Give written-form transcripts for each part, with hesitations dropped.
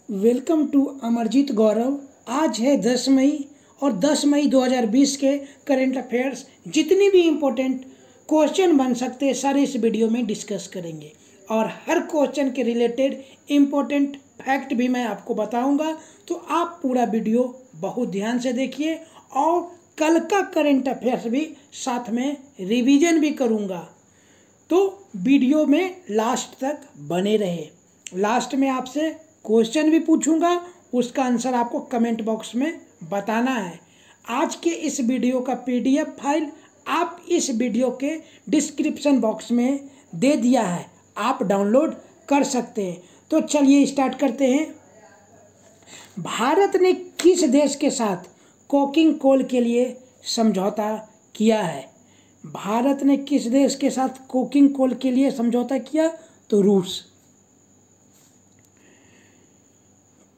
Welcome to Amarjeet गौरव। आज है 10 मई और 10 मई 2020 के करंट अफेयर्स जितनी भी इम्पोर्टेंट क्वेश्चन बन सकते हैं सारे इस वीडियो में डिस्कस करेंगे और हर क्वेश्चन के रिलेटेड इम्पोर्टेंट फैक्ट भी मैं आपको बताऊंगा। तो आप पूरा वीडियो बहुत ध्यान से देखिए और कल का करंट अफेयर्स भी साथ में रिवीजन भी करूंगा, तो वीडियो में लास्ट तक बने रहे। लास्ट में आपसे क्वेश्चन भी पूछूंगा, उसका आंसर आपको कमेंट बॉक्स में बताना है। आज के इस वीडियो का पीडीएफ फाइल आप इस वीडियो के डिस्क्रिप्शन बॉक्स में दे दिया है, आप डाउनलोड कर सकते हैं। तो चलिए स्टार्ट करते हैं। भारत ने किस देश के साथ कोकिंग कोल के लिए समझौता किया है? भारत ने किस देश के साथ कोकिंग कोल के लिए समझौता किया? तो रूस।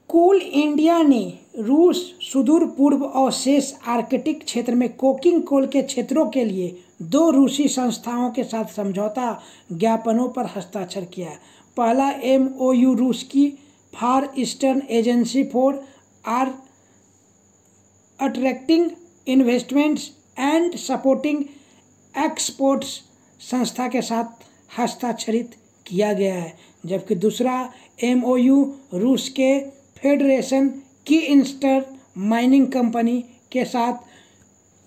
कोल इंडिया ने रूस, सुदूर पूर्व और शेष आर्कटिक क्षेत्र में कोकिंग कोल के क्षेत्रों के लिए 2 रूसी संस्थाओं के साथ समझौता ज्ञापनों पर हस्ताक्षर किया। पहला MOU रूस की far eastern agency for attracting investments and supporting exports संस्था के साथ हस्ताक्षरित किया गया है, जबकि दूसरा MOU रूस के फेडरेशन की इंस्टर माइनिंग कंपनी के साथ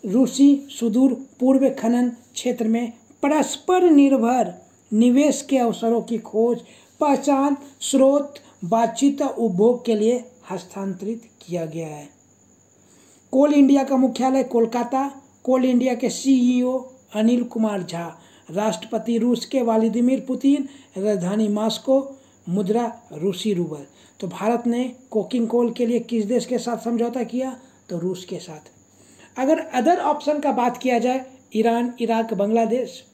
रूसी सुदूर पूर्व खनन क्षेत्र में परस्पर निर्भर निवेश के अवसरों की खोज, पहचान, स्रोत, बातचीत और उपभोग के लिए हस्तांतरित किया गया है। कोल इंडिया का मुख्यालय कोलकाता। कोल इंडिया के CEO अनिल कुमार झा। राष्ट्रपति रूस के व्लादिमीर पुतिन। राजधानी मॉस्को। मुद्रा रूसी रूबल। तो भारत ने कोकिंग कोल के लिए किस देश के साथ समझौता किया? तो रूस के साथ। अगर अदर ऑप्शन का बात किया जाए, ईरान, इराक, बांग्लादेश,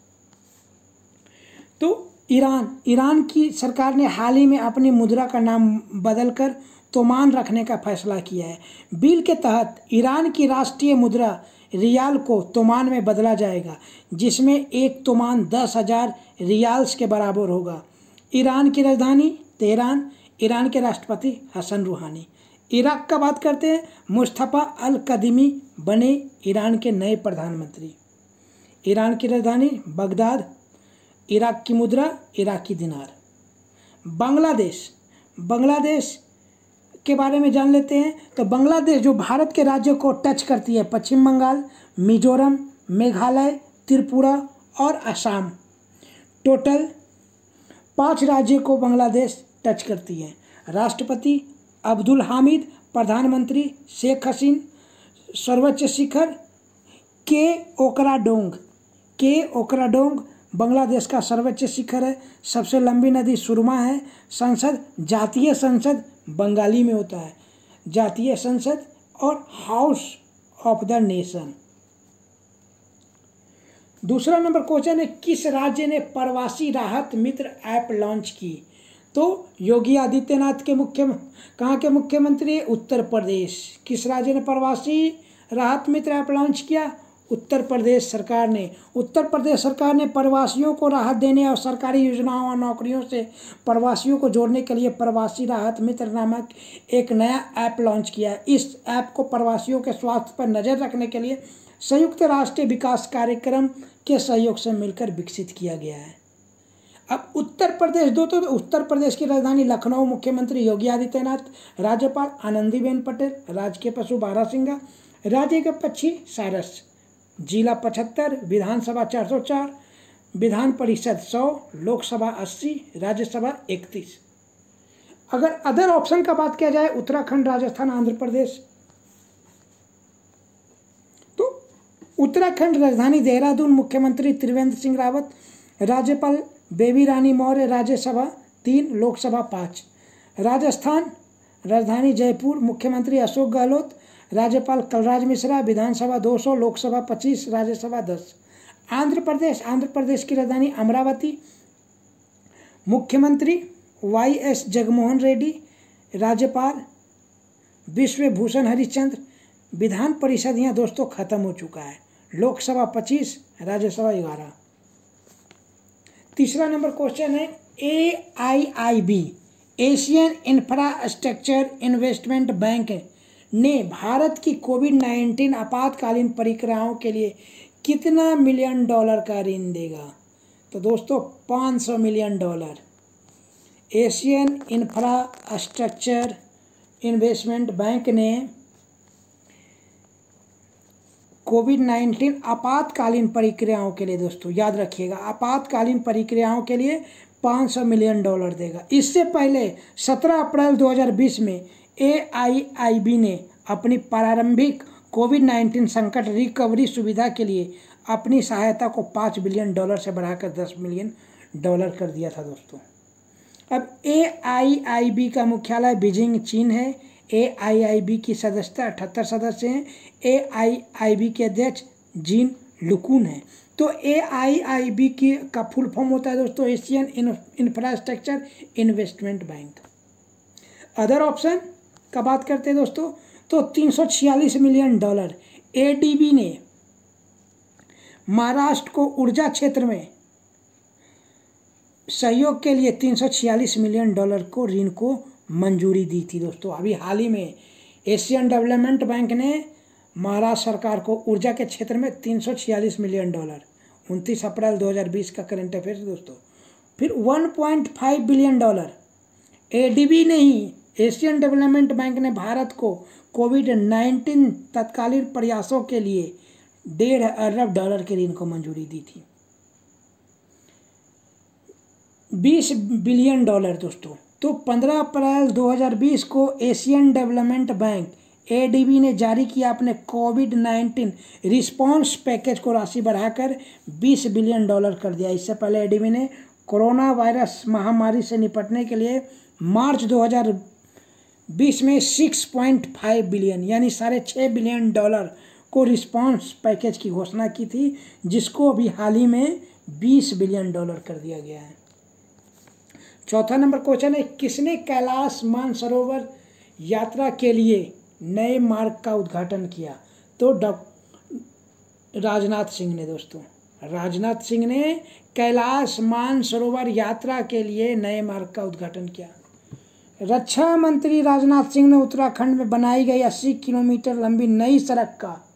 तो ईरान की सरकार ने हाल ही में अपनी मुद्रा का नाम बदलकर तोमान रखने का फैसला किया है। बिल के तहत ईरान की राष्ट्रीय मुद्रा रियाल को तोमान में बदला जाएगा, जिसमें एक तोमान 10,000 रियाल्स के बराबर होगा। ईरान की राजधानी तेहरान। ईरान के राष्ट्रपति हसन रूहानी। इराक का बात करते हैं, मुस्तफा अल कदीमी बने ईरान के नए प्रधानमंत्री। ईरान की राजधानी बगदाद। इराक की मुद्रा इराकी दिनार। बांग्लादेश के बारे में जान लेते हैं। तो बांग्लादेश जो भारत के राज्यों को टच करती है, पश्चिम बंगाल, मिजोरम, मेघालय, त्रिपुरा और असम। टोटल 5 राज्यों को बांग्लादेश टच करती है। राष्ट्रपति अब्दुल हामिद, प्रधानमंत्री शेख हसीना, सर्वोच्च शिखर के ओकराडोंग बांग्लादेश का सर्वोच्च शिखर है। सबसे लंबी नदी सुरमा है। संसद, जातीय संसद बंगाली में होता है, जातीय संसद और हाउस ऑफ द नेशन। दूसरा नंबर क्वेश्चन है, किस राज्य ने प्रवासी राहत मित्र ऐप लॉन्च की? तो योगी आदित्यनाथ के कहाँ के मुख्यमंत्री? उत्तर प्रदेश। किस राज्य ने प्रवासी राहत मित्र ऐप लॉन्च किया? उत्तर प्रदेश सरकार ने। उत्तर प्रदेश सरकार ने प्रवासियों को राहत देने और सरकारी योजनाओं और नौकरियों से प्रवासियों को जोड़ने के लिए प्रवासी राहत मित्र नामक एक नया ऐप लॉन्च किया है। इस ऐप को प्रवासियों के स्वास्थ्य पर नज़र रखने के लिए संयुक्त राष्ट्र विकास कार्यक्रम के सहयोग से मिलकर विकसित किया गया है। अब उत्तर प्रदेश तो उत्तर प्रदेश की राजधानी लखनऊ। मुख्यमंत्री योगी आदित्यनाथ। राज्यपाल आनंदीबेन पटेल। राजकीय पशु बारहसिंगा। राज्य के पक्षी सारस। जिला 75। विधानसभा 404। विधान परिषद 100। लोकसभा 80। राज्यसभा 31। अगर अदर ऑप्शन का बात किया जाए, उत्तराखंड, राजस्थान, आंध्र प्रदेश, तो उत्तराखंड राजधानी देहरादून। मुख्यमंत्री त्रिवेंद्र सिंह रावत। राज्यपाल बेबी रानी मौर्य। राज्यसभा 3। लोकसभा 5। राजस्थान राजधानी जयपुर। मुख्यमंत्री अशोक गहलोत। राज्यपाल कलराज मिश्रा। विधानसभा 200। लोकसभा 25। राज्यसभा 10। आंध्र प्रदेश की राजधानी अमरावती। मुख्यमंत्री YS जगनमोहन रेड्डी। राज्यपाल विश्वभूषण हरिश्चंद्र। विधान परिषद यहाँ दोस्तों खत्म हो चुका है। लोकसभा 25। राज्यसभा 11। तीसरा नंबर क्वेश्चन है, AIIB Asian infrastructure investment bank ने भारत की कोविड-19 आपातकालीन प्रक्रियाओं के लिए कितना मिलियन डॉलर का ऋण देगा? तो दोस्तों $500 million. Asian infrastructure investment bank ने कोविड-19 आपातकालीन प्रक्रियाओं के लिए, दोस्तों याद रखिएगा, आपातकालीन प्रक्रियाओं के लिए $500 मिलियन देगा। इससे पहले 17 अप्रैल 2020 में AIIB ने अपनी प्रारंभिक कोविड-19 संकट रिकवरी सुविधा के लिए अपनी सहायता को $5 बिलियन से बढ़ाकर $10 मिलियन कर दिया था दोस्तों। अब AIIB का मुख्यालय बीजिंग चीन है। AIIB की सदस्यता 78 सदस्य हैं। AIIB के अध्यक्ष जीन लुकुन हैं। तो AIIB का फुल फॉर्म होता है दोस्तों Asian infrastructure investment bank. Other option का बात करते हैं दोस्तों, तो $346 मिलियन ADB ने महाराष्ट्र को ऊर्जा क्षेत्र में सहयोग के लिए $346 मिलियन को ऋण को मंजूरी दी थी दोस्तों। अभी हाल ही में एशियन डेवलपमेंट बैंक ने महाराष्ट्र सरकार को ऊर्जा के क्षेत्र में $346 मिलियन 29 अप्रैल 2020 का करंट अफेयर्स दोस्तों। फिर $1.5 बिलियन ADB ने ही एशियन डेवलपमेंट बैंक ने भारत को कोविड-19 तत्कालीन प्रयासों के लिए $1.5 अरब के ऋण को मंजूरी दी थी। $20 बिलियन दोस्तों। तो 15 अप्रैल 2020 को एशियन डेवलपमेंट बैंक ADB ने जारी किया अपने कोविड-19 रिस्पांस पैकेज को राशि बढ़ाकर $20 बिलियन कर दिया। इससे पहले ADB ने कोरोना वायरस महामारी से निपटने के लिए मार्च 2020 में 6.5 बिलियन यानी $6.5 बिलियन को रिस्पांस पैकेज की घोषणा की थी, जिसको अभी हाल ही में $20 बिलियन कर दिया गया है। चौथा नंबर क्वेश्चन है, किसने कैलाश मानसरोवर यात्रा के लिए नए मार्ग का उद्घाटन किया? तो राजनाथ सिंह ने दोस्तों। राजनाथ सिंह ने कैलाश मानसरोवर यात्रा के लिए नए मार्ग का उद्घाटन किया। रक्षा मंत्री राजनाथ सिंह ने उत्तराखंड में बनाई गई 80 किलोमीटर लंबी नई सड़क का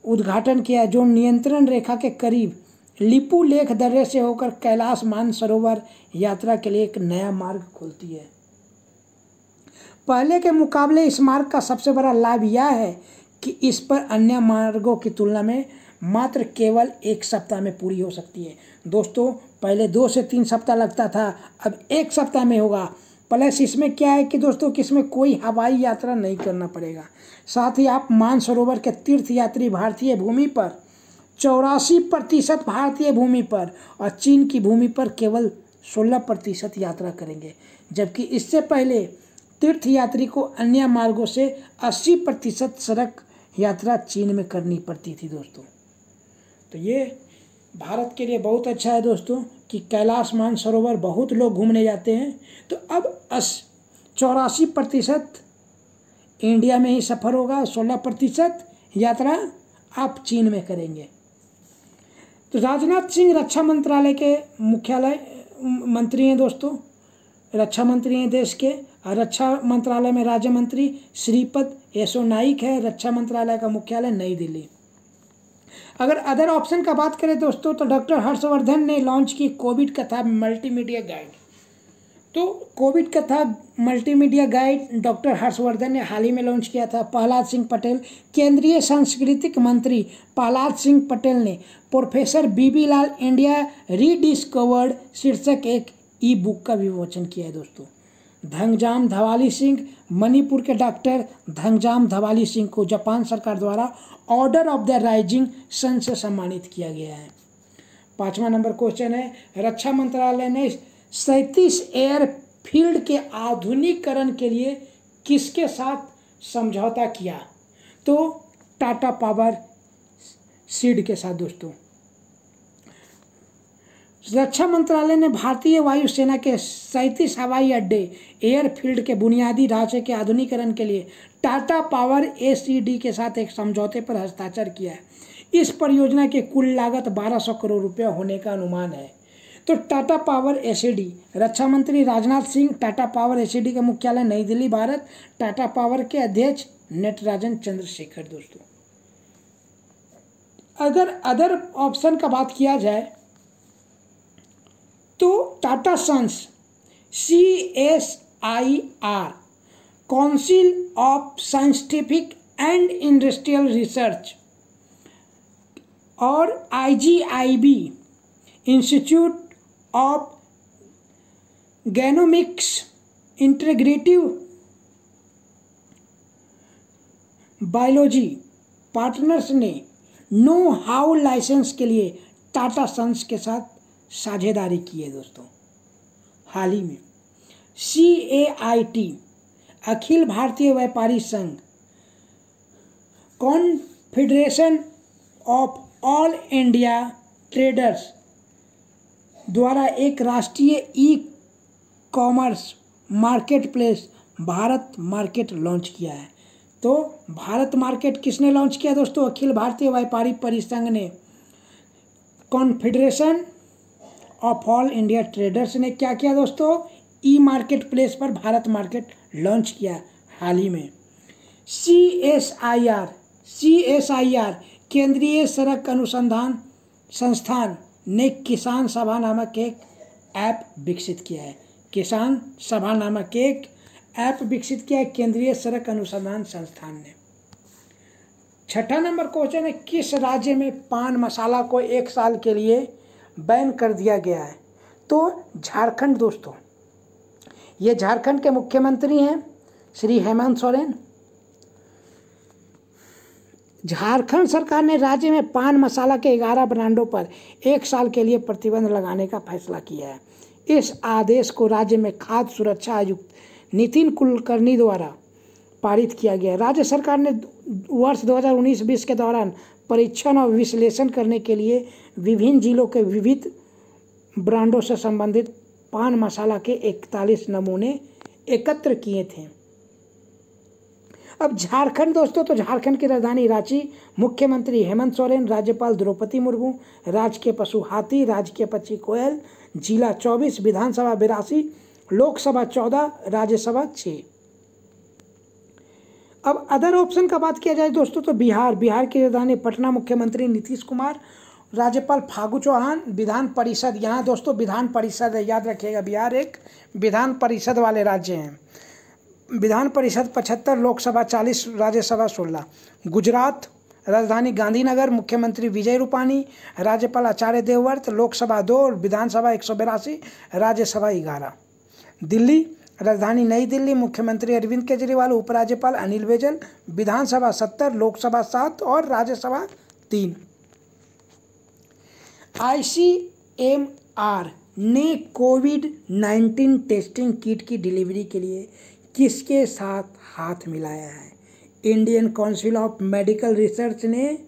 उद्घाटन किया, जो नियंत्रण रेखा के करीब लिपू लेख दर्रे से होकर कैलाश मानसरोवर यात्रा के लिए एक नया मार्ग खोलती है। पहले के मुकाबले इस मार्ग का सबसे बड़ा लाभ यह है कि इस पर अन्य मार्गों की तुलना में मात्र केवल 1 सप्ताह में पूरी हो सकती है दोस्तों। पहले 2 से 3 सप्ताह लगता था, अब 1 सप्ताह में होगा। प्लस इसमें क्या है कि दोस्तों कि इसमें कोई हवाई यात्रा नहीं करना पड़ेगा। साथ ही आप मानसरोवर के तीर्थयात्री भारतीय भूमि पर 84% भारतीय भूमि पर और चीन की भूमि पर केवल 16% यात्रा करेंगे, जबकि इससे पहले तीर्थयात्री को अन्य मार्गों से 80% सड़क यात्रा चीन में करनी पड़ती थी दोस्तों। तो ये भारत के लिए बहुत अच्छा है दोस्तों कि कैलाश मानसरोवर बहुत लोग घूमने जाते हैं। तो अब 84% इंडिया में ही सफ़र होगा, 16% यात्रा आप चीन में करेंगे। तो राजनाथ सिंह रक्षा मंत्रालय के मुख्यालय मंत्री हैं दोस्तों, रक्षा मंत्री हैं देश के। और रक्षा मंत्रालय में राज्य मंत्री श्रीपद येसो नाइक है। रक्षा मंत्रालय का मुख्यालय नई दिल्ली। अगर अदर ऑप्शन का बात करें दोस्तों, तो डॉक्टर हर्षवर्धन ने लॉन्च की कोविड कथा मल्टीमीडिया गाइड। तो कोविड कथा मल्टीमीडिया गाइड डॉक्टर हर्षवर्धन ने हाल ही में लॉन्च किया था। प्रहलाद सिंह पटेल, केंद्रीय सांस्कृतिक मंत्री प्रहलाद सिंह पटेल ने प्रोफेसर बीबी लाल इंडिया रीडिस्कवर्ड शीर्षक एक ई बुक का विमोचन किया है दोस्तों। धंगजाम धवाली सिंह, मणिपुर के डॉक्टर धंगजाम धवाली सिंह को जापान सरकार द्वारा Order of the Rising Sun से सम्मानित किया गया है। 5वां नंबर क्वेश्चन है, रक्षा मंत्रालय ने 37 एयरफील्ड के आधुनिकीकरण के लिए किसके साथ समझौता किया? तो टाटा पावर सीड के साथ दोस्तों। रक्षा मंत्रालय ने भारतीय वायुसेना के 37 हवाई अड्डे एयरफील्ड के बुनियादी ढांचे के आधुनिकीकरण के लिए टाटा पावर ACD के साथ एक समझौते पर हस्ताक्षर किया है। इस परियोजना की कुल लागत 1200 करोड़ रुपये होने का अनुमान है। तो टाटा पावर एसईडी, रक्षा मंत्री राजनाथ सिंह, टाटा पावर एसईडी का मुख्यालय नई दिल्ली भारत, टाटा पावर के अध्यक्ष नटराजन चंद्रशेखर। दोस्तों अगर अदर ऑप्शन का बात किया जाए तो Tata sons, CSIR, council of scientific and industrial research, और IGIB, institute of genomics integrative biology partners ने नो हाउ लाइसेंस के लिए टाटा सन्स के साथ साझेदारी की है। दोस्तों हाल ही में CAIT, Akhil Bharatiya Vyapari Sangh, Confederation of All India Traders द्वारा एक राष्ट्रीय e-commerce market place Bharat market launch किया है। तो भारत मार्केट किसने लॉन्च किया दोस्तों? अखिल भारतीय व्यापारी परिसंघ ने। Confederation of All India traders ने क्या किया दोस्तों? ई मार्केट प्लेस पर भारत मार्केट लॉन्च किया हाल ही में। CSIR केंद्रीय सड़क अनुसंधान संस्थान ने किसान सभा नामक एक ऐप विकसित किया है। किसान सभा नामक एक ऐप विकसित किया है केंद्रीय सड़क अनुसंधान संस्थान ने। छठा नंबर क्वेश्चन है, किस राज्य में पान मसाला को 1 साल के लिए बैन कर दिया गया है? तो झारखंड। दोस्तों ये झारखंड के मुख्यमंत्री हैं श्री हेमंत सोरेन। झारखंड सरकार ने राज्य में पान मसाला के 11 ब्रांडों पर 1 साल के लिए प्रतिबंध लगाने का फैसला किया है। इस आदेश को राज्य में खाद्य सुरक्षा आयुक्त नितिन कुलकर्णी द्वारा पारित किया गया। राज्य सरकार ने वर्ष 2019-20 के दौरान परीक्षण और विश्लेषण करने के लिए विभिन्न जिलों के विविध ब्रांडों से संबंधित पान मसाला के 41 नमूने एकत्र किए थे। अब झारखंड दोस्तों, तो झारखंड की राजधानी रांची, मुख्यमंत्री हेमंत सोरेन, राज्यपाल द्रौपदी मुर्मू, राज्य के पशु हाथी, राज्य के पक्षी कोयल, जिला 24, विधानसभा 82, लोकसभा 14, राज्यसभा 6। अब अदर ऑप्शन का बात किया जाए दोस्तों तो बिहार की राजधानी पटना, मुख्यमंत्री नीतीश कुमार, राज्यपाल फागू चौहान, विधान परिषद, यहाँ दोस्तों विधान परिषद है, याद रखिएगा, बिहार एक विधान परिषद वाले राज्य हैं। विधान परिषद 75, लोकसभा 40, राज्यसभा 16। गुजरात, राजधानी गांधीनगर, मुख्यमंत्री विजय रूपानी, राज्यपाल आचार्य देवव्रत, लोकसभा 2, विधानसभा 182, राज्यसभा 11। दिल्ली, राजधानी नई दिल्ली, मुख्यमंत्री अरविंद केजरीवाल, उपराज्यपाल अनिल बैजल, विधानसभा 70, लोकसभा 7 और राज्यसभा 3। ICMR ने कोविड-19 टेस्टिंग किट की डिलीवरी के लिए किसके साथ हाथ मिलाया है? Indian council of medical research ने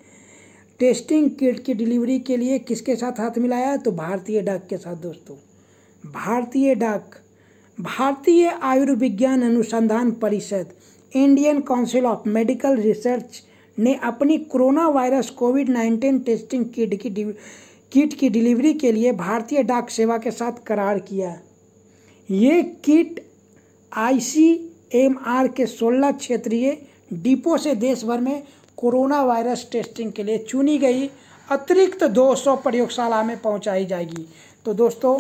टेस्टिंग किट की डिलीवरी के लिए किसके साथ हाथ मिलाया है? तो भारतीय डाक के साथ। दोस्तों भारतीय डाक, भारतीय आयुर्विज्ञान अनुसंधान परिषद, Indian council of medical research ने अपनी कोरोना वायरस कोविड-19 टेस्टिंग किट की डिलीवरी के लिए भारतीय डाक सेवा के साथ करार किया। ये किट ICMR के 16 क्षेत्रीय डिपो से देश भर में कोरोना वायरस टेस्टिंग के लिए चुनी गई अतिरिक्त 200 प्रयोगशाला में पहुंचाई जाएगी। तो दोस्तों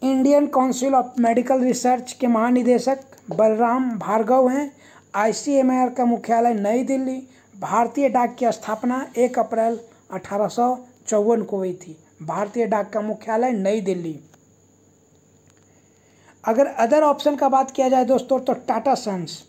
Indian council of medical research के महानिदेशक बलराम भार्गव हैं। ICMR का मुख्यालय नई दिल्ली। भारतीय डाक की स्थापना 1 अप्रैल 1854 को हुई थी। भारतीय डाक का मुख्यालय नई दिल्ली। अगर अदर ऑप्शन का बात किया जाए दोस्तों तो टाटा सन्स,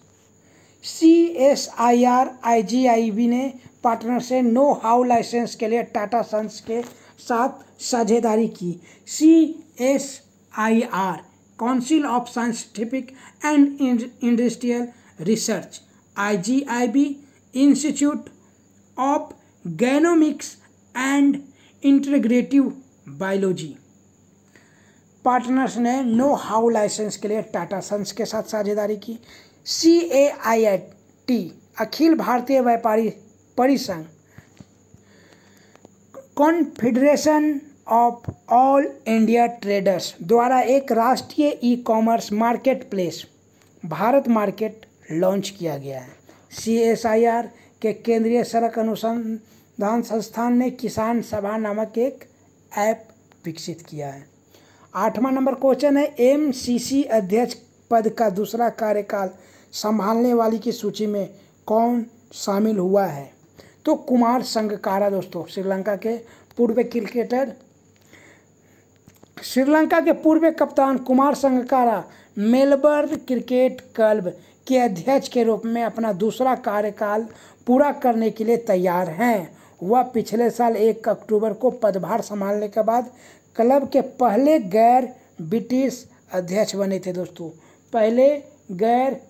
CSIR IGIB ने पार्टनर से नो हाउ लाइसेंस के लिए टाटा सन्स के साथ साझेदारी की। CSIR council of scientific and industrial research, IGIB institute of genomics and integrative biology partners ने नो हाउ लाइसेंस के लिए टाटा सन्स के साथ साझेदारी की। CAIT अखिल भारतीय व्यापारी परिसंघ, confederation of All India Traders द्वारा एक राष्ट्रीय e commerce market place Bharat market launch किया गया है। CSIR के केंद्रीय सड़क अनुसंधान संस्थान ने किसान सभा नामक एक ऐप विकसित किया है। 8वां नंबर क्वेश्चन है, MCC अध्यक्ष पद का दूसरा कार्यकाल संभालने वाली की सूची में कौन शामिल हुआ है? तो कुमार संगकारा दोस्तों, श्रीलंका के पूर्व क्रिकेटर, श्रीलंका के पूर्व कप्तान Kumar Sangakkara Melbourne cricket club के अध्यक्ष के रूप में अपना दूसरा कार्यकाल पूरा करने के लिए तैयार हैं। वह पिछले साल 1 अक्टूबर को पदभार संभालने के बाद क्लब के पहले गैर ब्रिटिश अध्यक्ष बने थे दोस्तों, पहले गैर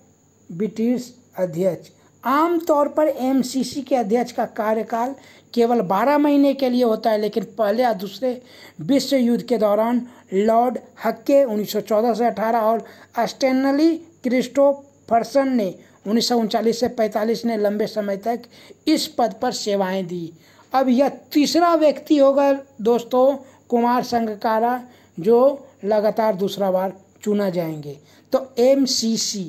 ब्रिटिश अध्यक्ष। आमतौर पर MCC के अध्यक्ष का कार्यकाल केवल 12 महीने के लिए होता है, लेकिन पहले और दूसरे विश्व युद्ध के दौरान लॉर्ड हक्के 1914 से 18 और स्टैनली क्रिस्टोफरसन ने 1939 से 45 ने लंबे समय तक इस पद पर सेवाएं दी। अब यह तीसरा व्यक्ति होगा दोस्तों कुमार संगकारा जो लगातार दूसरा बार चुना जाएंगे। तो MCC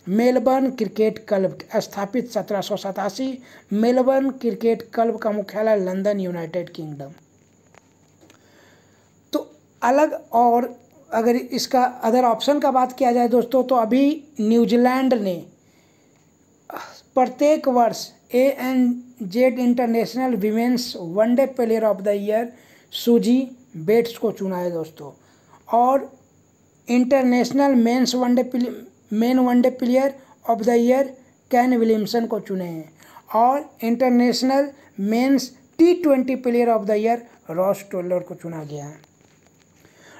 मेलबर्न क्रिकेट क्लब स्थापित 1787, मेलबर्न क्रिकेट क्लब का मुख्यालय लंदन, यूनाइटेड किंगडम। तो अलग, और अगर इसका अदर ऑप्शन का बात किया जाए दोस्तों, तो अभी न्यूजीलैंड ने प्रत्येक वर्ष ANZ international women's one day player of the year Suzie Bates को चुना है दोस्तों, और international men one day player of the year Kane Williamson को चुने हैं, और international men's T20 player of the year Ross Taylor को चुना गया है।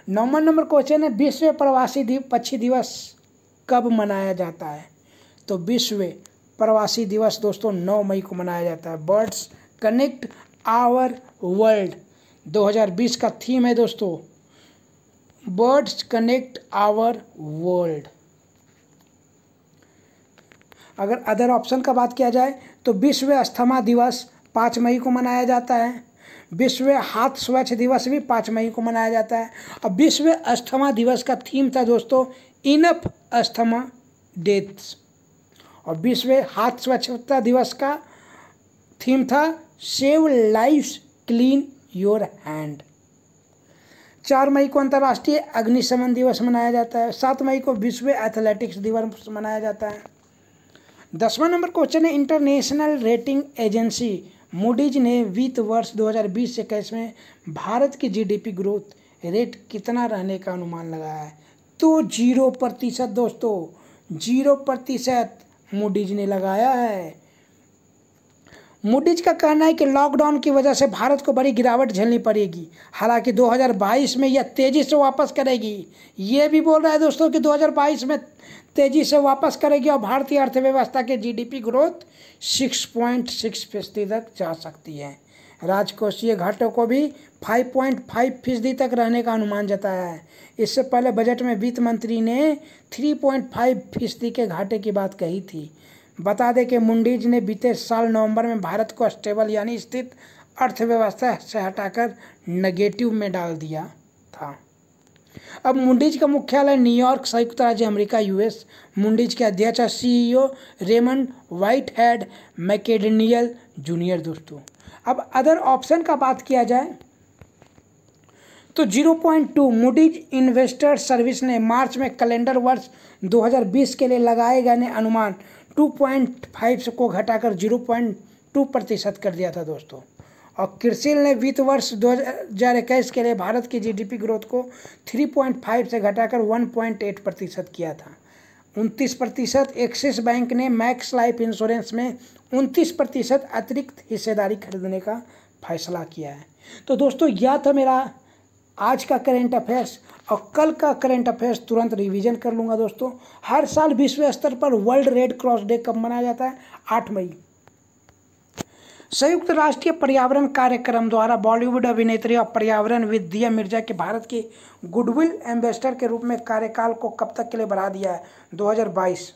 9वां नंबर क्वेश्चन है, विश्व प्रवासी पक्षी दिवस कब मनाया जाता है? तो विश्व प्रवासी दिवस दोस्तों 9 मई को मनाया जाता है। बर्ड्स कनेक्ट आवर वर्ल्ड 2020 का थीम है दोस्तों, बर्ड्स कनेक्ट आवर वर्ल्ड। अगर अदर ऑप्शन का बात किया जाए तो विश्व अस्थमा दिवस 5 मई को मनाया जाता है, विश्व हाथ स्वच्छ दिवस भी 5 मई को मनाया जाता है। अब विश्व अस्थमा दिवस का थीम था दोस्तों इनफ अस्थमा डेथ्स, और विश्व हाथ स्वच्छता दिवस का थीम था save lives clean your hand. 4 मई को अंतर्राष्ट्रीय अग्निशमन दिवस मनाया जाता है। 7 मई को विश्व एथलेटिक्स दिवस मनाया जाता है। 10वां नंबर क्वेश्चन है, इंटरनेशनल रेटिंग एजेंसी मूडीज ने वित्त वर्ष 2020-21 में भारत की GDP ग्रोथ रेट कितना रहने का अनुमान लगाया है? तो 0% दोस्तों, 0% मूडीज ने लगाया है। मूडीज का कहना है कि लॉकडाउन की वजह से भारत को बड़ी गिरावट झेलनी पड़ेगी, हालांकि 2022 में यह तेज़ी से वापस करेगी। ये भी बोल रहा है दोस्तों कि 2022 में तेज़ी से वापस करेगी और भारतीय अर्थव्यवस्था के GDP ग्रोथ 6.6% तक जा सकती है। राजकोषीय घाटों को भी 5.5% तक रहने का अनुमान जताया है। इससे पहले बजट में वित्त मंत्री ने 3.5% के घाटे की बात कही थी। बता दें कि मूडीज ने बीते साल नवंबर में भारत को स्टेबल यानी स्थित अर्थव्यवस्था से हटाकर नेगेटिव में डाल दिया था। अब मूडीज का मुख्यालय न्यूयॉर्क, संयुक्त राज्य अमेरिका, US। मूडीज के अध्यक्ष और CEO रेमंड व्हाइटहेड मैकेडेनियल जूनियर दोस्तों। अब अदर ऑप्शन का बात किया जाए तो 0.2 मूडीज इन्वेस्टर सर्विस ने मार्च में कैलेंडर वर्ष 2020 के लिए लगाए गए अनुमान 2.5 को घटाकर 0.2% कर दिया था दोस्तों। और क्रिसिल ने वित्त वर्ष 2021 के लिए भारत की GDP ग्रोथ को 3.5 से घटाकर 1.8% किया था। 29%। एक्सिस बैंक ने मैक्स लाइफ इंश्योरेंस में 29% अतिरिक्त हिस्सेदारी खरीदने का फैसला किया है। तो दोस्तों यह था मेरा आज का करेंट अफेयर्स, और कल का करेंट अफेयर्स तुरंत रिवीजन कर लूँगा दोस्तों। हर साल विश्व स्तर पर वर्ल्ड रेड क्रॉस डे कब मनाया जाता है? 8 मई। संयुक्त राष्ट्रीय पर्यावरण कार्यक्रम द्वारा बॉलीवुड अभिनेत्री और पर्यावरणविद दिया मिर्जा के भारत की गुडविल एम्बेसडर के रूप में कार्यकाल को कब तक के लिए बढ़ा दिया है? 2022।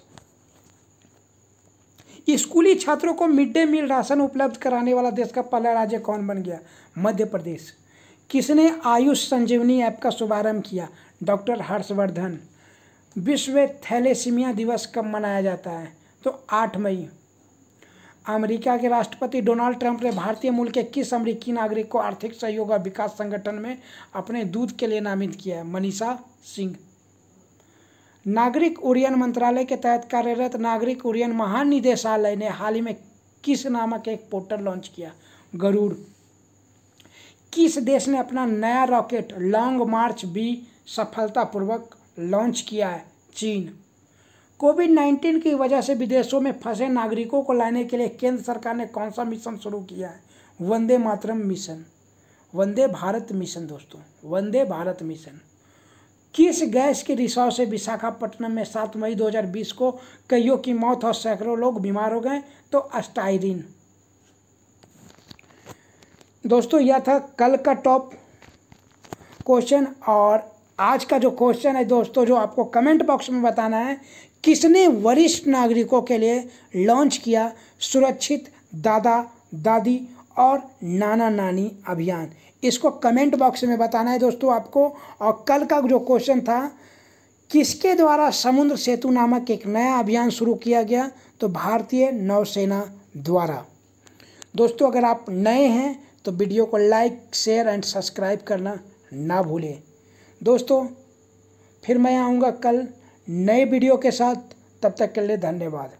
स्कूली छात्रों को मिड डे मील राशन उपलब्ध कराने वाला देश का पहला राज्य कौन बन गया? मध्य प्रदेश। किसने आयुष संजीवनी ऐप का शुभारंभ किया? डॉक्टर हर्षवर्धन। विश्व थैलेसीमिया दिवस कब मनाया जाता है? तो 8 मई। अमेरिका के राष्ट्रपति डोनाल्ड ट्रंप ने भारतीय मूल के किस अमेरिकी नागरिक को आर्थिक सहयोग और विकास संगठन में अपने दूत के लिए नामित किया है? मनीषा सिंह। नागरिक उड्डयन मंत्रालय के तहत कार्यरत नागरिक उड्डयन महानिदेशालय ने हाल ही में किस नामक एक पोर्टल लॉन्च किया? गरुड़। किस देश ने अपना नया रॉकेट लॉन्ग मार्च बी सफलतापूर्वक लॉन्च किया है? चीन। कोविड-19 की वजह से विदेशों में फंसे नागरिकों को लाने के लिए केंद्र सरकार ने कौन सा मिशन शुरू किया है? Vande Mataram mission, Vande Bharat mission. दोस्तों, वंदे भारत मिशन। किस गैस के रिसाव से विशाखापट्टनम में 7 मई 2020 को कईयों की मौत और सैकड़ों लोग बीमार हो गए? तो अस्टाइरिन। दोस्तों, यह था कल का टॉप क्वेश्चन। और आज का जो क्वेश्चन है दोस्तों, जो आपको कमेंट बॉक्स में बताना है, किसने वरिष्ठ नागरिकों के लिए लॉन्च किया सुरक्षित दादा दादी और नाना नानी अभियान? इसको कमेंट बॉक्स में बताना है दोस्तों आपको। और कल का जो क्वेश्चन था, किसके द्वारा समुद्र सेतु नामक एक नया अभियान शुरू किया गया? तो भारतीय नौसेना द्वारा। दोस्तों, अगर आप नए हैं तो वीडियो को लाइक, शेयर एंड सब्सक्राइब करना ना भूलें। दोस्तों, फिर मैं आऊँगा कल नए वीडियो के साथ। तब तक के लिए धन्यवाद।